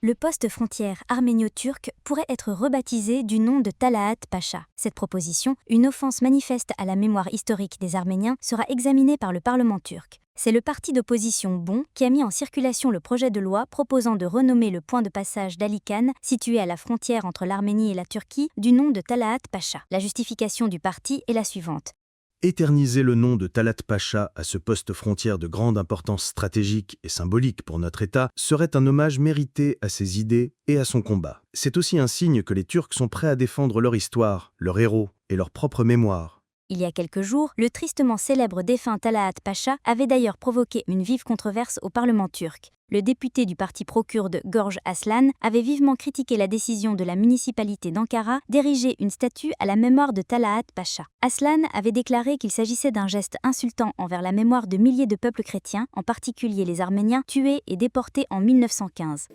le poste frontière arménio-turc pourrait être rebaptisé du nom de Talaat Pacha. Cette proposition, une offense manifeste à la mémoire historique des Arméniens, sera examinée par le Parlement turc. C'est le parti d'opposition Bon qui a mis en circulation le projet de loi proposant de renommer le point de passage d'Alican, situé à la frontière entre l'Arménie et la Turquie, du nom de Talaat Pacha. La justification du parti est la suivante. Éterniser le nom de Talat Pacha à ce poste frontière de grande importance stratégique et symbolique pour notre État serait un hommage mérité à ses idées et à son combat. C'est aussi un signe que les Turcs sont prêts à défendre leur histoire, leurs héros et leur propre mémoire. Il y a quelques jours, le tristement célèbre défunt Talaat Pacha avait d'ailleurs provoqué une vive controverse au Parlement turc. Le député du parti pro-kurde Gorj Aslan avait vivement critiqué la décision de la municipalité d'Ankara d'ériger une statue à la mémoire de Talaat Pacha. Aslan avait déclaré qu'il s'agissait d'un geste insultant envers la mémoire de milliers de peuples chrétiens, en particulier les Arméniens, tués et déportés en 1915.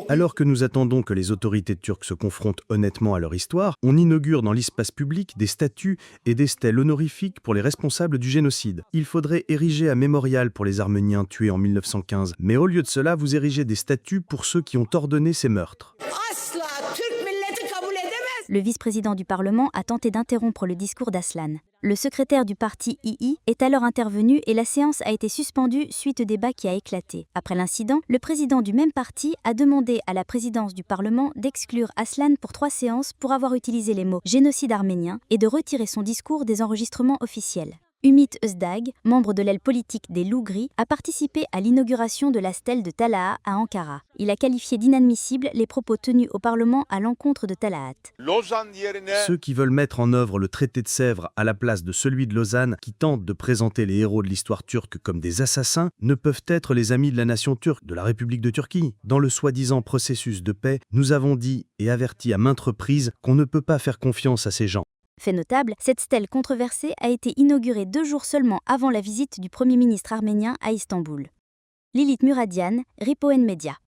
Alors que nous attendons que les autorités turques se confrontent honnêtement à leur histoire, on inaugure dans l'espace public des statues et des stèles honorifiques pour les responsables du génocide. Il faudrait ériger un mémorial pour les Arméniens tués en 1915, mais au lieu de cela, vous érigez des statues pour ceux qui ont ordonné ces meurtres. Le vice-président du Parlement a tenté d'interrompre le discours d'Aslan. Le secrétaire du parti II est alors intervenu et la séance a été suspendue suite au débat qui a éclaté. Après l'incident, le président du même parti a demandé à la présidence du Parlement d'exclure Aslan pour 3 séances pour avoir utilisé les mots « génocide arménien » et de retirer son discours des enregistrements officiels. Ümit Özdag, membre de l'aile politique des loups gris, a participé à l'inauguration de la stèle de Talaat à Ankara. Il a qualifié d'inadmissibles les propos tenus au Parlement à l'encontre de Talaat. Ceux qui veulent mettre en œuvre le traité de Sèvres à la place de celui de Lausanne, qui tentent de présenter les héros de l'histoire turque comme des assassins, ne peuvent être les amis de la nation turque, de la République de Turquie. Dans le soi-disant processus de paix, nous avons dit et averti à maintes reprises qu'on ne peut pas faire confiance à ces gens. Fait notable, cette stèle controversée a été inaugurée 2 jours seulement avant la visite du Premier ministre arménien à Istanbul. Lilith Muradian, Ripoen Media.